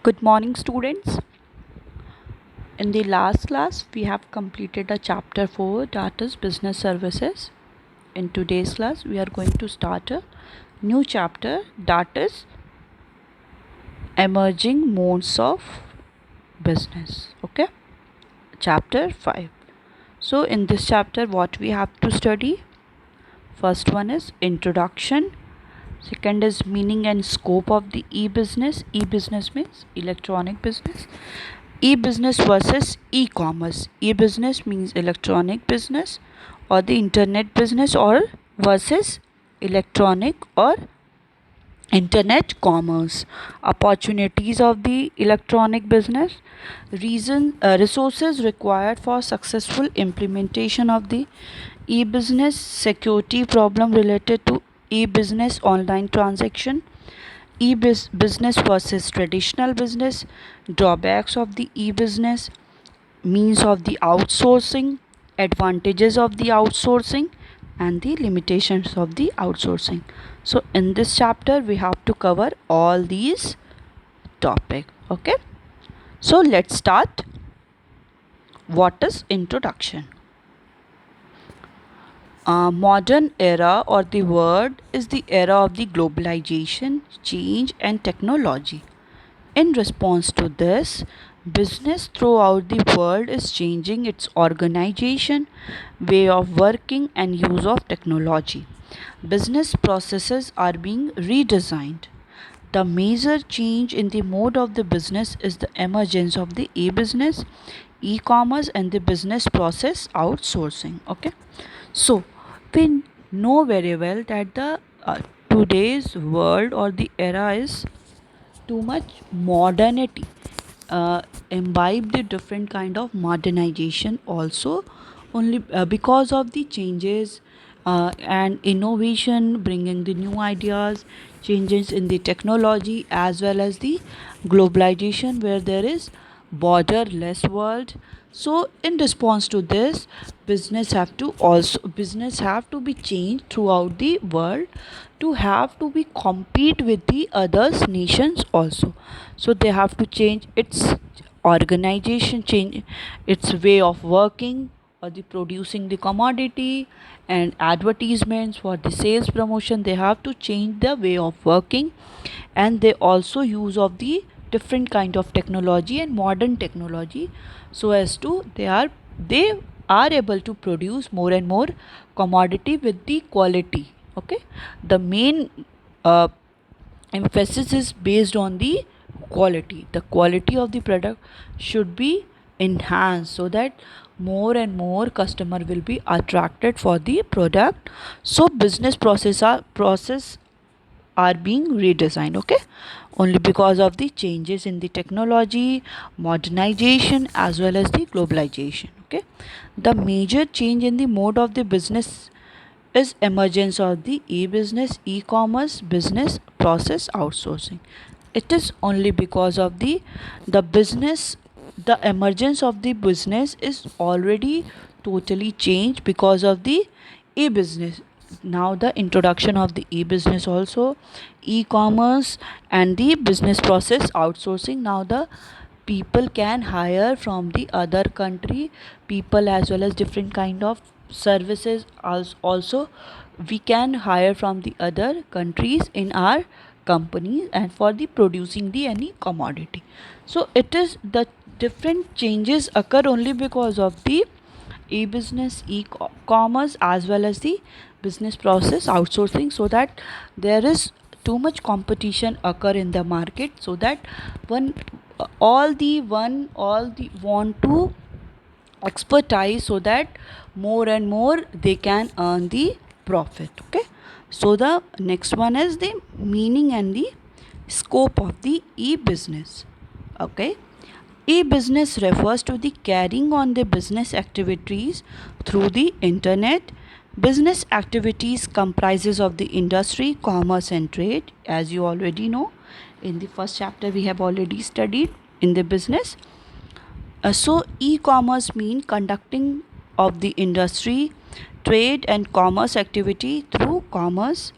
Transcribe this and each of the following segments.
Good morning, students. In the last class, we have completed a chapter 4, that is business services. In today's class, we are going to start a new chapter, that is emerging modes of business. Okay, chapter 5. So, in this chapter, what we have to study? First one is introduction. Second is meaning and scope of the e-business. E-business means electronic business. E-business versus e-commerce. E-business means electronic business or the internet business, or versus electronic or internet commerce. Opportunities of the electronic business. Resources required for successful implementation of the e-business. Security problem related to e-business online transaction. E-business versus traditional business. Drawbacks of the e-business. Means of the outsourcing. Advantages of the outsourcing and the limitations of the outsourcing. So in this chapter we have to cover all these topic. Okay, so let's start. What is introduction? Modern era or the word is the era of the globalization, change and technology. In response to this, business throughout the world is changing its organization, way of working and use of technology. Business processes are being redesigned. The major change in the mode of the business is the emergence of the e-business, e-commerce and the business process outsourcing. Okay, so we know very well that the today's world or the era is too much modernity, imbibe the different kind of modernization also, only because of the changes and innovation, bringing the new ideas, changes in the technology, as well as the globalization where there is borderless world. So in response to this, business have to be changed throughout the world to have to be compete with the others nations also. So they have to change its organization, change its way of working, or the producing the commodity and advertisements for the sales promotion. They have to change their way of working, and they also use of the different kind of technology and modern technology, so as to they are able to produce more and more commodity with the quality. Okay, the main uh, emphasis is based on the quality. The quality of the product should be enhanced so that more and more customer will be attracted for the product. So business process are being redesigned. Okay, only because of the changes in the technology, modernization as well as the globalization. Okay, the major change in the mode of the business is emergence of the e-business, e-commerce, business process outsourcing. It is only because of the business, the emergence of the business is already totally changed because of the e-business. Now the introduction of the e-business also, e-commerce and the business process outsourcing. Now the people can hire from the other country people, as well as different kind of services also we can hire from the other countries in our companies and for the producing the any commodity. So it is the different changes occur only because of the e-business, e-commerce as well as the business process outsourcing, so that there is too much competition occur in the market, so that one all the want to expertise, so that more and more they can earn the profit. Okay, so the next one is the meaning and the scope of the e-business. Okay, e-business refers to the carrying on the business activities through the internet. Business activities comprises of the industry, commerce and trade, as you already know. In the first chapter we have already studied in the business. So e-commerce mean conducting of the industry, trade and commerce activity through commerce.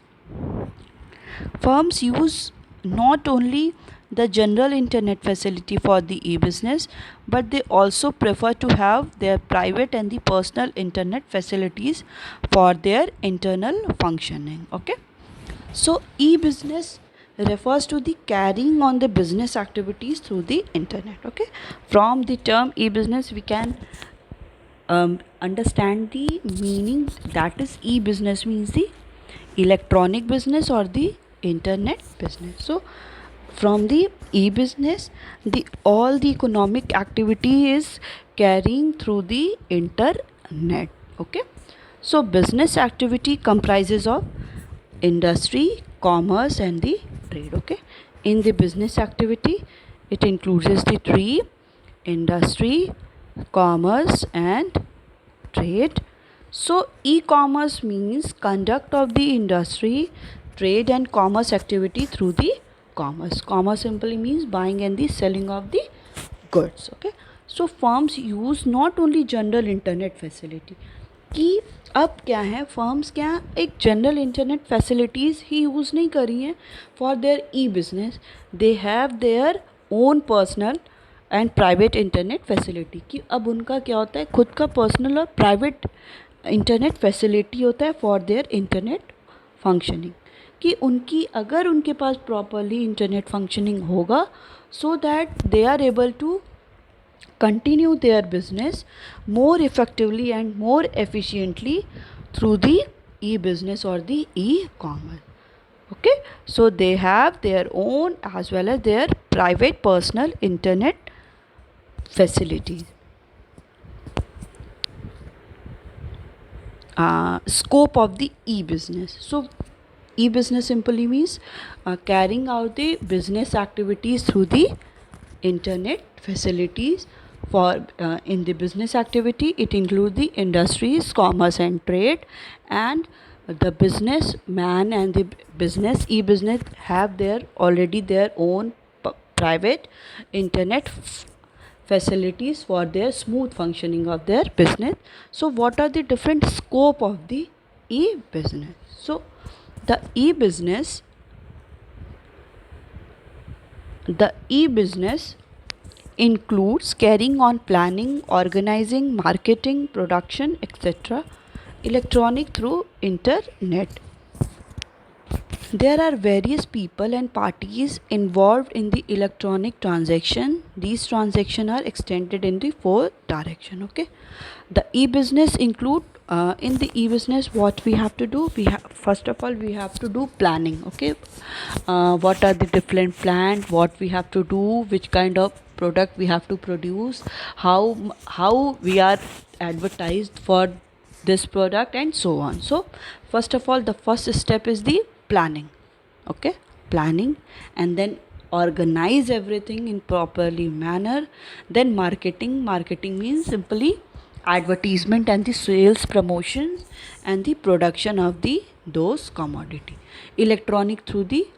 Firms use not only the general internet facility for the e-business, but they also prefer to have their private and the personal internet facilities for their internal functioning. Okay, so e-business refers to the carrying on the business activities through the internet. Okay, from the term e-business we can understand the meaning, that is e-business means the electronic business or the internet business. So from the e-business, the all the economic activity is carrying through the internet. Okay, so business activity comprises of industry, commerce and the trade. Okay, in the business activity it includes the three: industry, commerce and trade. So e-commerce means conduct of the industry, trade and commerce activity through the commerce. Commerce simply means buying and the selling of the goods. Okay, so firms use not only general internet facility, कि अब क्या है, firms क्या एक general internet facilities ही use नहीं कर रही हैं for their E business, they have their own personal and private internet facility. कि अब उनका क्या होता है, खुद का पर्सनल और प्राइवेट इंटरनेट फैसिलिटी होता है फॉर देयर इंटरनेट फंक्शनिंग। कि उनकी अगर उनके पास प्रॉपरली इंटरनेट फंक्शनिंग होगा, so that they are able to continue their business more effectively and more efficiently through the e-business or the e-commerce. Okay, so they have their own as well as their private personal internet facilities. Scope of the e-business. So e-business simply means carrying out the business activities through the internet facilities. For in the business activity it includes the industries, commerce and trade, and the businessman and the business e-business have their already their own private internet facilities for their smooth functioning of their business. So what are the different scope of the e-business? So the e-business includes carrying on planning, organizing, marketing, production, etc. electronic through internet. There are various people and parties involved in the electronic transaction. These transactions are extended in the four direction. Okay, the e-business include in the e-business what we have to do, first of all we have to do planning. Okay, what are the different plans, what we have to do, which kind of product we have to produce, how we are advertised for this product and so on. So first of all the first step is the planning. Okay, planning, and then organize everything in properly manner. Then marketing means simply advertisement and the sales promotions and the production of the those commodity, electronic through the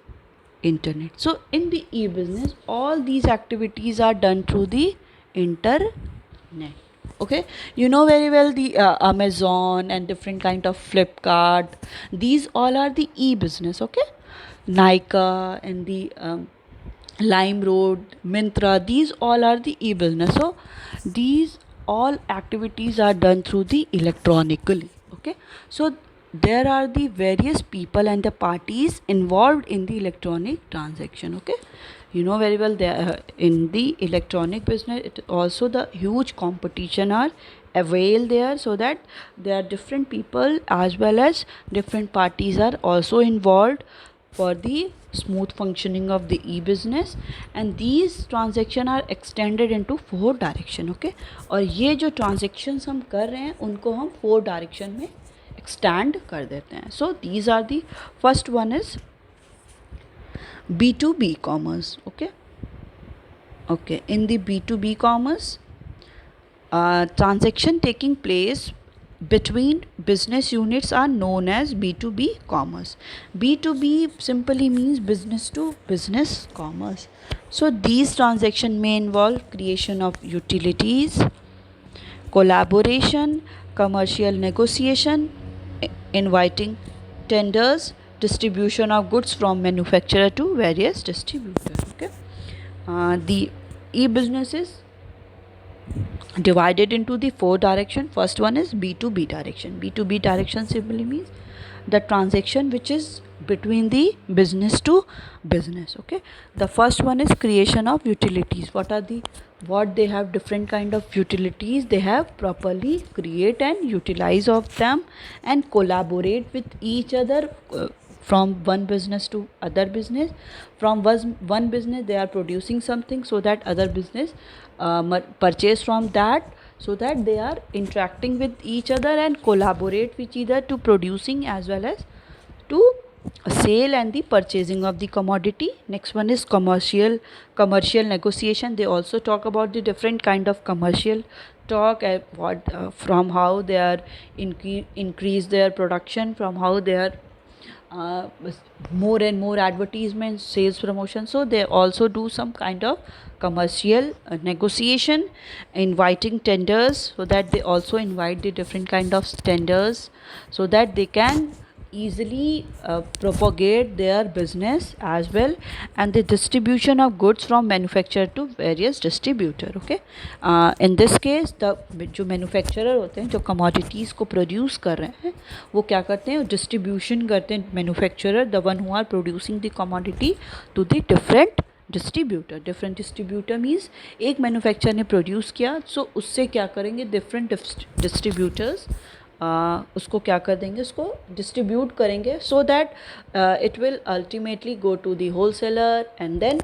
internet. So in the e-business all these activities are done through the internet. Okay, you know very well the Amazon and different kind of Flipkart, these all are the e-business. Okay, Nykaa and the Limeroad, Myntra, these all are the e-business. So these all activities are done through the electronically. Okay, so there are the various people and the parties involved in the electronic transaction. Okay, you know very well there in the electronic business it also the huge competition are avail there, so that there are different people as well as different parties are also involved for the smooth functioning of the e-business, and these transaction are extended into four direction. Okay, और ये जो transactions हम कर रहे हैं उनको हम four direction में extend कर देते हैं. So these are the first one is B2B commerce. Okay, in the B2B commerce transaction taking place between business units are known as B2B commerce. B2B simply means business to business commerce. So these transactions may involve creation of utilities, collaboration, commercial negotiation, inviting tenders, distribution of goods from manufacturer to various distributors. Okay, The e-business is divided into the four direction. First one is B2B direction. B2B direction simply means the transaction which is between the business to business. Okay, the first one is creation of utilities. What they have different kind of utilities, they have properly create and utilize of them and collaborate with each other, from one business to other business. From one business they are producing something, so that other business purchase from that, so that they are interacting with each other and collaborate with each other to producing as well as to sale and the purchasing of the commodity. Next one is commercial negotiation. They also talk about the different kind of commercial talk, from how they are increase their production, from how they are uh, more and more advertisements, sales, promotion. So they also do some kind of commercial negotiation, inviting tenders, so that they also invite the different kind of tenders, so that they can easily propagate their business as well, and the distribution of goods from manufacturer to various distributor. Okay, in this case the जो manufacturer होते हैं, जो commodities को produce कर रहे हैं, वो क्या करते हैं, डिस्ट्रीब्यूशन करते हैं, manufacturer the one who are producing the commodity to the different distributor means एक मैन्युफैक्चर ने प्रोड्यूस किया, सो उससे क्या करेंगे, डिफरेंट डिस्ट्रीब्यूटर्स उसको क्या कर देंगे, उसको डिस्ट्रीब्यूट करेंगे, so that it will ultimately go to the wholesaler and then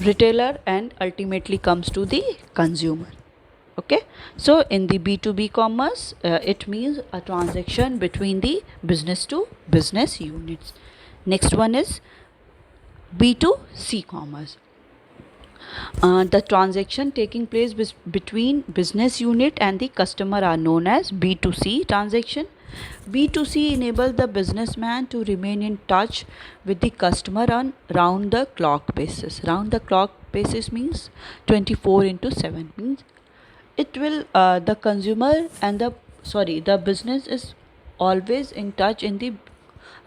retailer and ultimately comes to the consumer. Okay, so in the B2B commerce, it means a transaction between the business to business units. Next one is B2C commerce. The transaction taking place between business unit and the customer are known as B2C transaction. B2C enables the businessman to remain in touch with the customer on round the clock basis. Round the clock basis means 24/7, means it will the consumer and the business is always in touch in the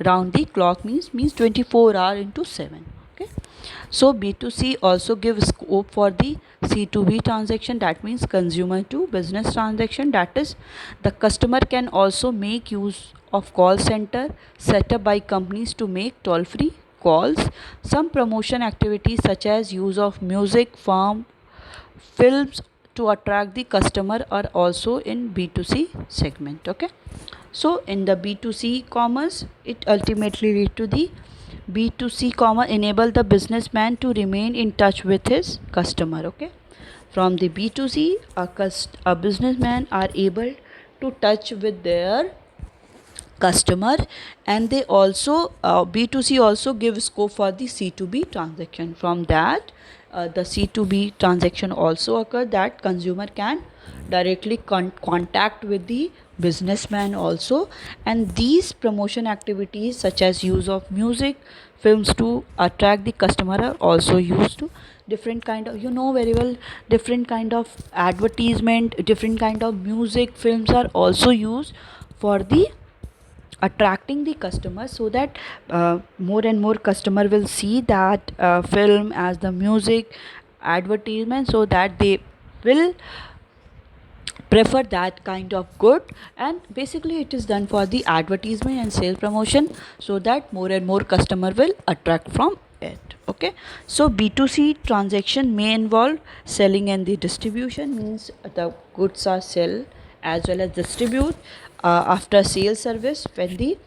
round the clock, means 24/7. Okay, so B2C also gives scope for the C2B transaction, that means consumer to business transaction. That is, the customer can also make use of call center set up by companies to make toll free calls. Some promotion activities such as use of music, films to attract the customer are also in B2C segment. Okay, so in the B2C commerce, it ultimately lead to the B2C commerce enable the businessman to remain in touch with his customer. Okay, from the B2C, a businessman are able to touch with their customer, and they also B2C also give scope for the C2B transaction. From that, the C2B transaction also occur, that consumer can directly contact with the businessman also, and these promotion activities such as use of music, films to attract the customer are also used to different kind of, you know very well, different kind of advertisement, different kind of music, films are also used for the attracting the customer, so that more and more customer will see that film as the music advertisement, so that they will prefer that kind of good. And basically it is done for the advertisement and sales promotion, so that more and more customer will attract from it. Okay, so B2C transaction may involve selling and the distribution, means the goods are sell as well as distribute after sale service. when the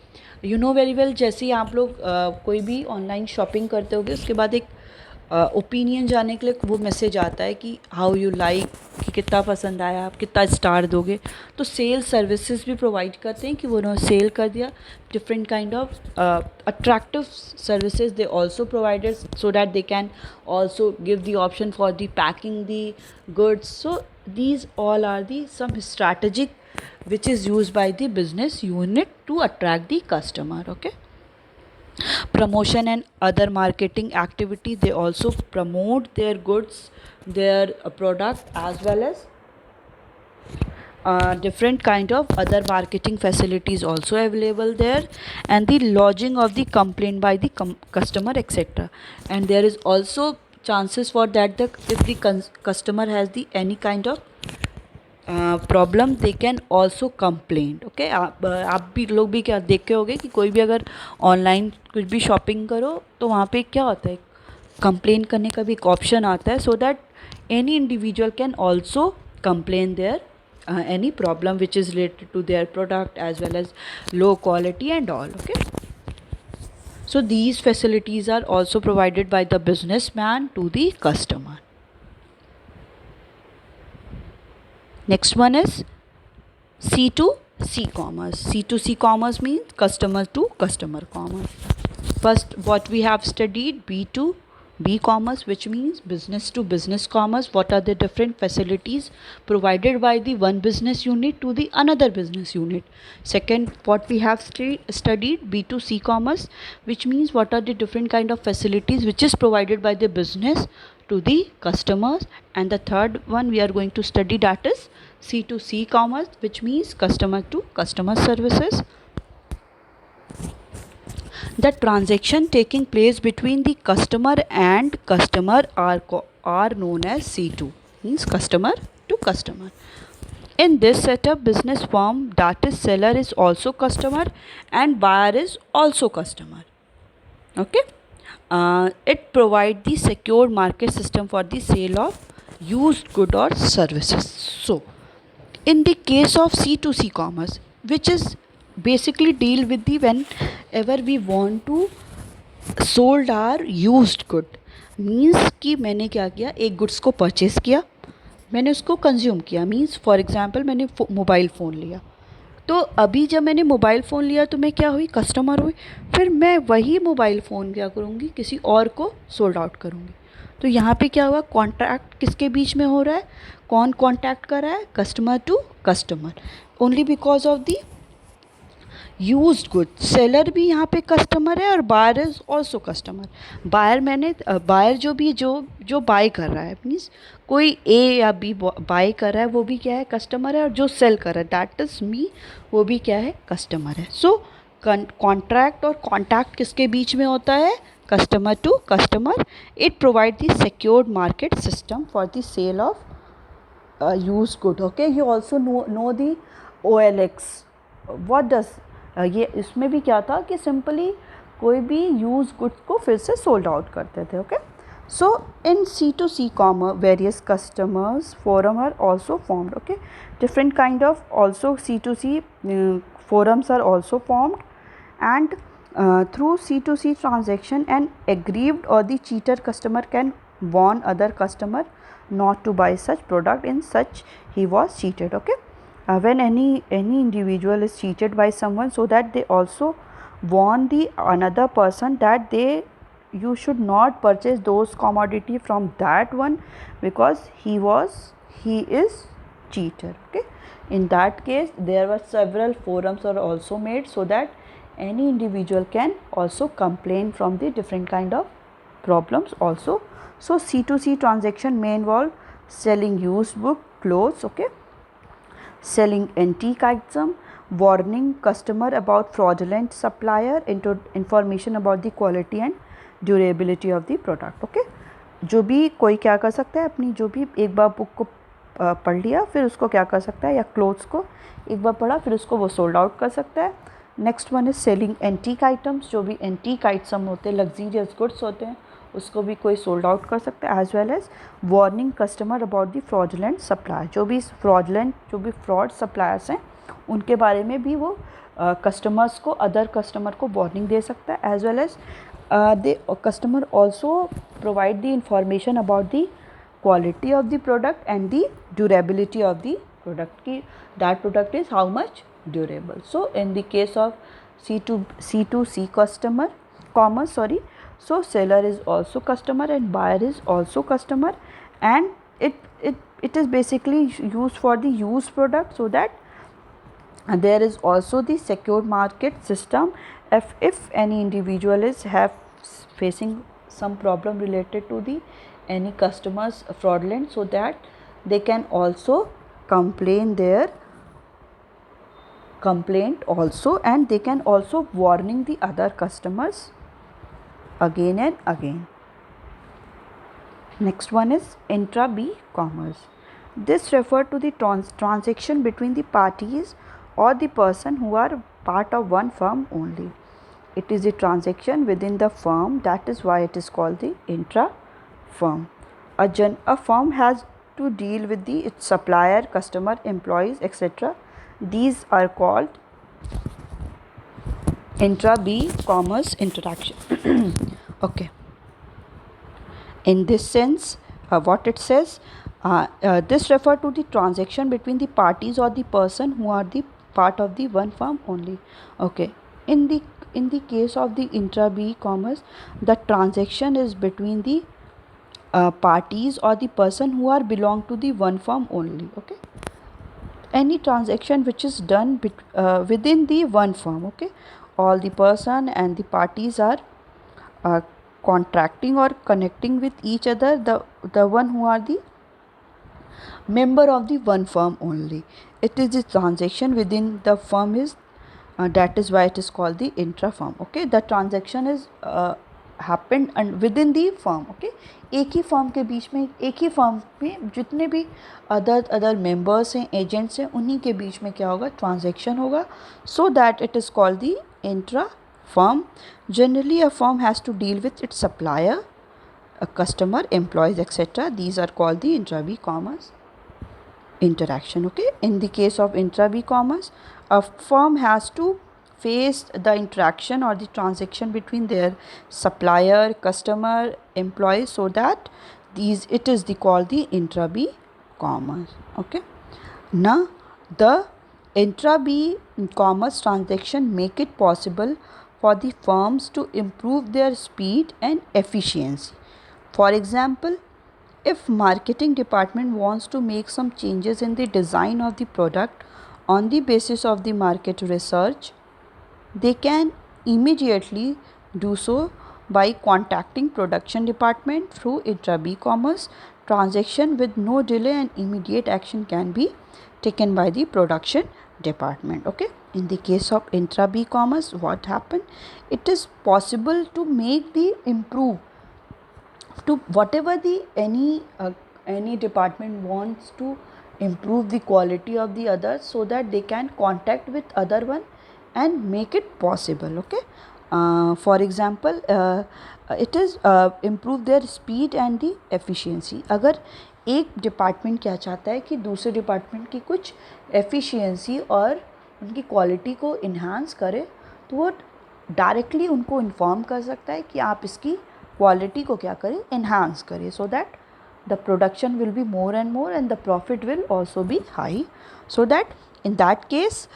you know very well, जैसे ही आप लोग कोई भी online shopping करते होगे, उसके बाद एक ओपिनियन जानने के लिए वो मैसेज आता है कि हाउ यू लाइक, कि कितना पसंद आया, आप कितना स्टार दोगे. तो सेल सर्विसेज भी प्रोवाइड करते हैं कि वो उन्होंने सेल कर दिया. Different kind of attractive services they also provided, so that they can also give the option for the packing the goods. So these all are the some strategic which is used by the business unit to attract the customer. Okay, promotion and other marketing activity, they also promote their goods, their product, as well as different kind of other marketing facilities also available there, and the lodging of the complaint by the customer, etc. And there is also chances for that the if the customer has the any kind of problem they can also complaint. Okay, आप भी लोग भी क्या देखे होगे कि कोई भी अगर ऑनलाइन कुछ भी शॉपिंग करो तो वहाँ पे क्या होता है, कंप्लेन करने का भी एक ऑप्शन आता है, so that any individual can also complain there any problem which is related to their product as well as low quality and all. Okay, so these facilities are also provided by the businessman to the customer. Next one is C2C commerce. C2C commerce means customer to customer commerce. First, what we have studied, B2B commerce, which means business to business commerce. What are the different facilities provided by the one business unit to the another business unit? Second, what we have studied, B2C commerce, which means what are the different kind of facilities which is provided by the business to the customers. And the third one we are going to study, that is C2C commerce, which means customer to customer services. The transaction taking place between the customer and customer are known as C2, means customer to customer. In this setup, business firm, that is seller is also customer and buyer is also customer. Okay, it provides the secure market system for the sale of used good or services. So in the case of C2C commerce, which is basically deal with the whenever we want to sold our used good, means कि मैंने क्या किया, एक goods को purchase किया, मैंने उसको consume किया. मीन्स फॉर एग्जांपल मैंने मोबाइल फ़ोन लिया, तो अभी जब मैंने मोबाइल फ़ोन लिया तो मैं क्या हुई, कस्टमर हुई. फिर मैं वही मोबाइल फ़ोन क्या करूँगी, किसी और को सोल्ड आउट करूँगी. तो यहाँ पे क्या हुआ, कॉन्ट्रैक्ट किसके बीच में हो रहा है, कौन कॉन्टैक्ट कर रहा है, customer to customer. Only because of the used good, seller भी यहाँ पे कस्टमर है और buyer is also customer. Buyer जो भी जो बाय कर रहा है, मीन्स कोई ए या बी बाय कर रहा है, वो भी क्या है, कस्टमर है. और जो सेल कर रहा है, दैट इज़ मी, वो भी क्या है, कस्टमर है. सो कॉन्ट्रैक्ट और कॉन्टैक्ट किसके बीच में होता है, customer to customer. It provide the secured market system for the sale of used good. Okay, you also know the OLX. what does ये इसमें भी क्या था कि सिंपली कोई भी यूज गुड्स को फिर से सोल्ड आउट करते थे. Okay, so in C2C commerce various customers forum are also formed. Okay, different kind of also C2C forums are also formed, and through C2C transaction an aggrieved or the cheater customer can warn other customer not to buy such product in such he was cheated. Okay, when any individual is cheated by someone, so that they also warn the another person that you should not purchase those commodity from that one because he is cheater. Okay, in that case there were several forums are also made so that any individual can also complain from the different kind of problems also. So C2C transaction may involve selling used book, clothes, okay, selling antique item, warning customer about fraudulent supplier, into information about the quality and durability of the product. Okay, जो भी कोई क्या कर सकता है, अपनी जो भी एक बार बुक को पढ़ लिया फिर उसको क्या कर सकता है, या क्लोथ्स को एक बार पढ़ा फिर उसको वो सोल्ड आउट कर सकता है. Next one is selling antique items, जो भी एंटीक आइटम होते हैं, लग्जीरियस गुड्स होते हैं, उसको भी कोई सोल्ड आउट कर सकता है. As well as warning customer about the fraudulent supply, जो भी फ्रॉड सप्लायर्स हैं उनके बारे में भी वो कस्टमर्स को, अदर कस्टमर को वार्निंग दे सकता है. As well as the customer also provide the information about the quality of the product and the durability of the product, ki that product is how much durable. So in the case of C2C customer commerce, so seller is also customer and buyer is also customer, and it is basically used for the used product, so that there is also the secured market system. If any individual is facing some problem related to the any customers fraudulent, so that they can also complain their complaint also, and they can also warning the other customers again and again. Next one is intra B commerce. This refers to the transaction between the parties or the person who are part of one firm only. It is a transaction within the firm, that is why it is called the intra firm. A firm has to deal with its supplier, customer, employees, etc. These are called intra B commerce interaction. Okay. In this sense, what it says, this refers to the transaction between the parties or the person who are the part of the one firm only. Okay. In the case of the intra B commerce, the transaction is between the parties or the person who are belong to the one firm only. Okay. Any transaction which is done within the one firm. Okay. All the person and the parties are uh, contracting or connecting with each other, the one who are the member of the one firm only. It is the transaction within the firm is that is why it is called the intra firm. Okay, the transaction is happened and within the firm. Okay, एक ही firm के बीच में, एक ही firm में जितने भी other members हैं, agents हैं, उन्हीं के बीच में क्या होगा, ट्रांजैक्शन होगा. So that it is called the intra firm. Generally, a firm has to deal with its supplier, a customer, employees, etc. These are called the intra B commerce interaction. Okay. In the case of intra B commerce, a firm has to face the interaction or the transaction between their supplier, customer, employee, so that it is called the intra B commerce. Okay. Now the intra B commerce transaction make it possible for the firms to improve their speed and efficiency. For example, if marketing department wants to make some changes in the design of the product on the basis of the market research, they can immediately do so by contacting production department through intra B commerce transaction with no delay, and immediate action can be taken by the production department. Okay. In the case of intra B commerce, what happened? It is possible to make the improve to whatever the any department wants to improve the quality of the others, so that they can contact with other one and make it possible. Okay. For example, it is improve their speed and the efficiency. अगर एक department क्या चाहता है कि दूसरे department की कुछ efficiency और उनकी क्वालिटी को इन्हांस करे, तो वो डायरेक्टली उनको इन्फॉर्म कर सकता है कि आप इसकी क्वालिटी को क्या करें, इन्हांस करें, so that the production will be more and the profit will also be high. So that in that case,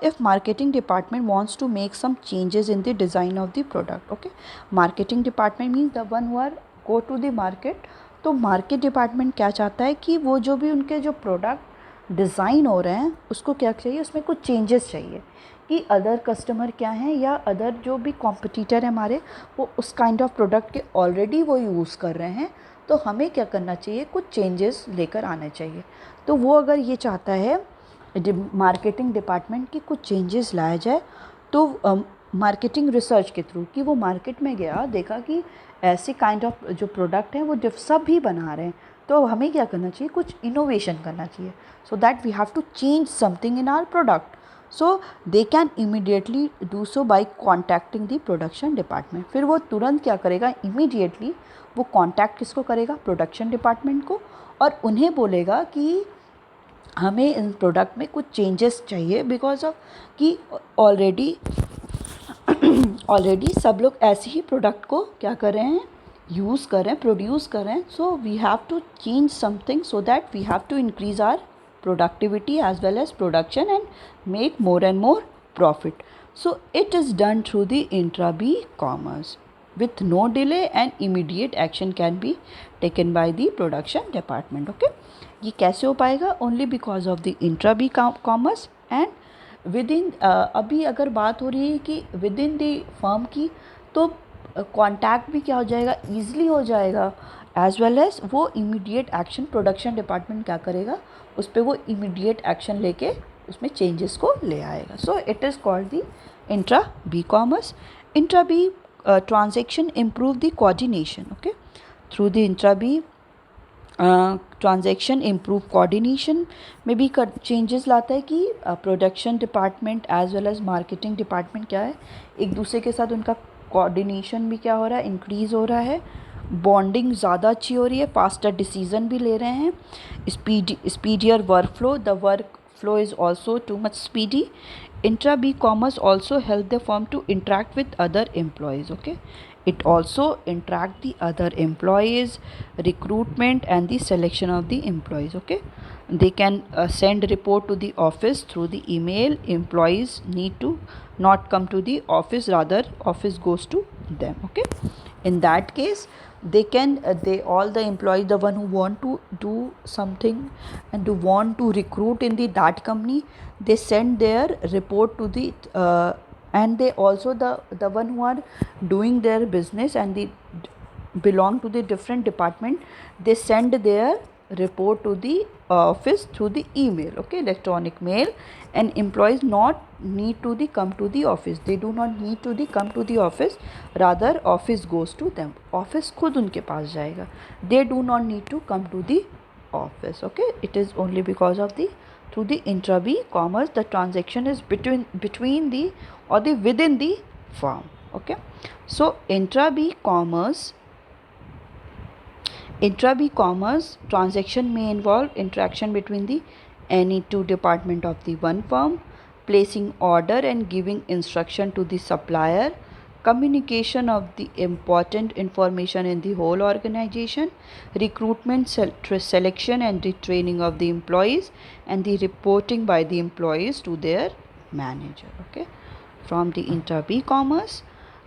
if marketing department wants to make some changes in the design of the product. Okay, marketing department means the one who are go to the market. तो market department क्या चाहता है कि वो जो भी उनके जो प्रोडक्ट डिज़ाइन हो रहे हैं उसको क्या चाहिए, उसमें कुछ चेंजेस चाहिए कि अदर कस्टमर क्या हैं या अदर जो भी कॉम्पिटिटर है हमारे, वो उस काइंड ऑफ प्रोडक्ट के ऑलरेडी वो यूज़ कर रहे हैं, तो हमें क्या करना चाहिए, कुछ चेंजेस लेकर आने चाहिए. तो वो अगर ये चाहता है मार्केटिंग डिपार्टमेंट की कुछ चेंजेस लाया जाए, तो मार्केटिंग रिसर्च के थ्रू कि वो मार्केट में गया, देखा कि ऐसे काइंड ऑफ जो प्रोडक्ट हैं वो सब भी बना रहे हैं, तो हमें क्या करना चाहिए, कुछ इनोवेशन करना चाहिए, so that we have to change something in our product. So they can immediately do so by contacting the production department. फिर वो तुरंत क्या करेगा, इमीडिएटली वो कॉन्टैक्ट किसको करेगा, प्रोडक्शन डिपार्टमेंट को, और उन्हें बोलेगा कि हमें इन प्रोडक्ट में कुछ चेंजेस चाहिए, बिकॉज ऑफ कि ऑलरेडी सब लोग ऐसे ही प्रोडक्ट को क्या कर रहे हैं, यूज़ कर रहे हैं, प्रोड्यूस कर रहे हैं. So we have to change something so that we have to increase our productivity as well as production and make more and more profit. So it is done through the intra B commerce with no delay, and immediate action can be taken by the production department. Okay, ये कैसे हो पाएगा, only because of the intra B commerce and within अभी अगर बात हो रही है कि within the firm की, तो कॉन्टैक्ट भी क्या हो जाएगा, ईजिली हो जाएगा, एज वेल एज वो इमीडिएट एक्शन प्रोडक्शन डिपार्टमेंट क्या करेगा, उस पर वो इमीडिएट एक्शन लेके उसमें चेंजेस को ले आएगा. So it is called the intra B commerce. Intra B transaction improve the coordination. Okay, through the intra B transaction improve coordination में भी चेंजेस लाता है कि production department as well as marketing department क्या है, एक दूसरे के साथ उनका कोऑर्डिनेशन भी क्या हो रहा है, इंक्रीज़ हो रहा है, बॉन्डिंग ज़्यादा अच्छी हो रही है, फास्टर डिसीजन भी ले रहे हैं, speedier work flow, the work flow is also too much speedy. Intra B-commerce also help the firm to interact with other employees. Okay, it also interact the other employees, recruitment and the selection of the employees. Okay, they can send report to the office through the email. Employees need to not come to the office, rather office goes to them. Okay, in that case they can they all the employees, the one who want to do something and do want to recruit in the that company, they send their report to the and they also the one who are doing their business and they belong to the different department, they send their report to the office through the email. Okay, electronic mail, and employees not need to the come to the office, they do not need to the come to the office, rather office goes to them, office खुद उनके पास जाएगा, they do not need to come to the office. Okay, it is only because of the through the intra B commerce the transaction is between the or the within the firm. Okay, so intra B commerce transaction may involve interaction between the any two department of the one firm, placing order and giving instruction to the supplier, communication of the important information in the whole organization, recruitment, selection and the training of the employees, and the reporting by the employees to their manager. Okay, from the intra B commerce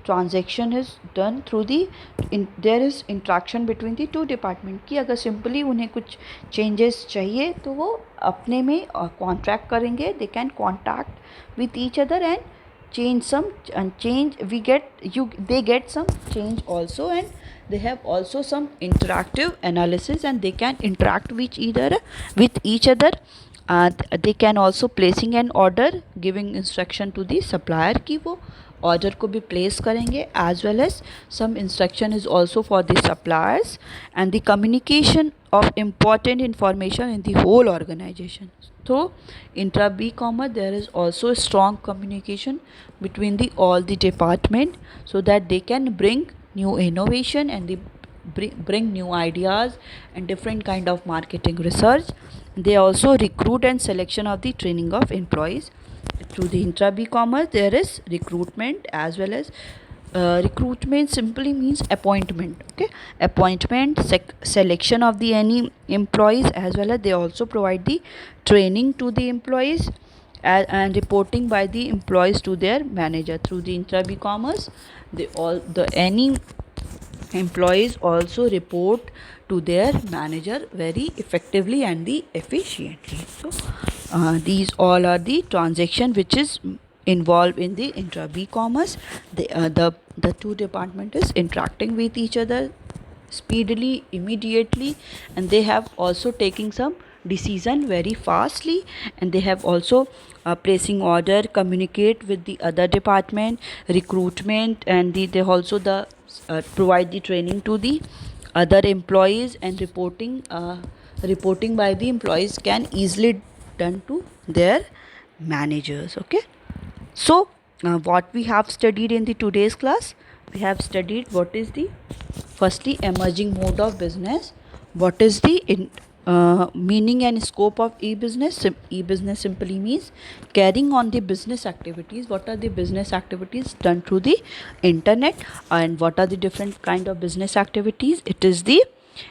transaction is done through the there is interaction between the two department कि अगर simply उन्हें कुछ changes चाहिए तो वो अपने में contract करेंगे, they can contact with each other and change some change we get they get some change also, and they have also some interactive analysis and they can interact with each other. They can also placing an order, giving instruction to the supplier कि वो order को भी place करेंगे, as well as some instruction is also for the suppliers and the communication of important information in the whole organisation. So intra B commerce there is also a strong communication between the all the department so that they can bring new innovation and bring new ideas and different kind of marketing research. They also recruit and selection of the training of employees. Through the intra B commerce there is recruitment as well as recruitment simply means appointment. Okay, appointment, selection of the any employees, as well as they also provide the training to the employees and reporting by the employees to their manager. Through the intra B commerce any employees also report to their manager very effectively and the efficiently. So these all are the transaction which is involved in the intra B commerce. The two department is interacting with each other speedily, immediately, and they have also taking some decision very fastly, and they have also placing order, communicate with the other department, recruitment, and they also provide the training to the other employees, and reporting by the employees can easily done to their managers. Okay, so what we have studied in the today's class, we have studied what is the firstly emerging mode of business, what is the meaning and scope of e-business. E-business simply means carrying on the business activities. What are the business activities done through the internet, and what are the different kind of business activities? It is the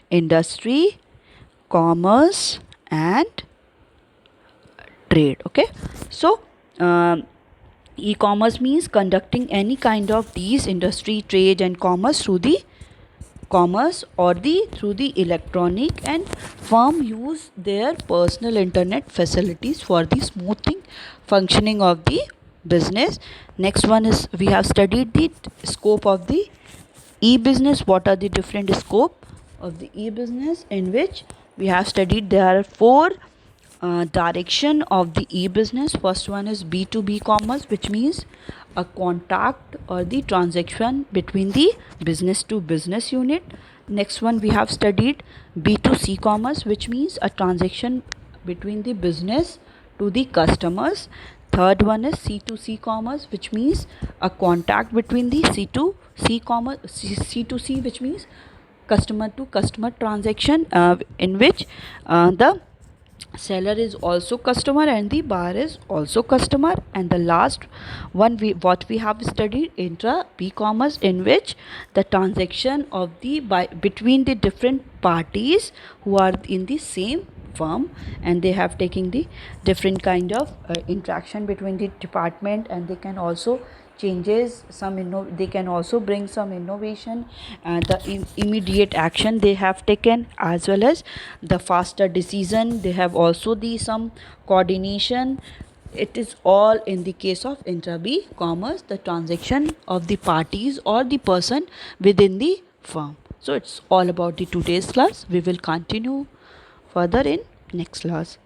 industry, commerce and trade. Okay, so e-commerce means conducting any kind of these industry, trade and commerce through the through the electronic, and firm use their personal internet facilities for the smoothing functioning of the business. Next one is we have studied the scope of the e-business. What are the different scope of the e-business, in which we have studied there are four direction of the e-business. First one is B2B commerce, which means a contact or the transaction between the business to business unit. Next one we have studied B2C commerce, which means a transaction between the business to the customers. Third one is C2C commerce, which means a contact between the C2C commerce, C2C, which means customer to customer transaction, in which the seller is also customer and the buyer is also customer. And the last one, what we have studied, intra e-commerce, in which the transaction of the between the different parties who are in the same firm, and they have taken the different kind of interaction between the department, and they can also changes some they can also bring some innovation, the immediate action they have taken, as well as the faster decision. They have also the some coordination. It is all in the case of intra-B commerce, the transaction of the parties or the person within the firm. So it's all about the today's class. We will continue further in next class.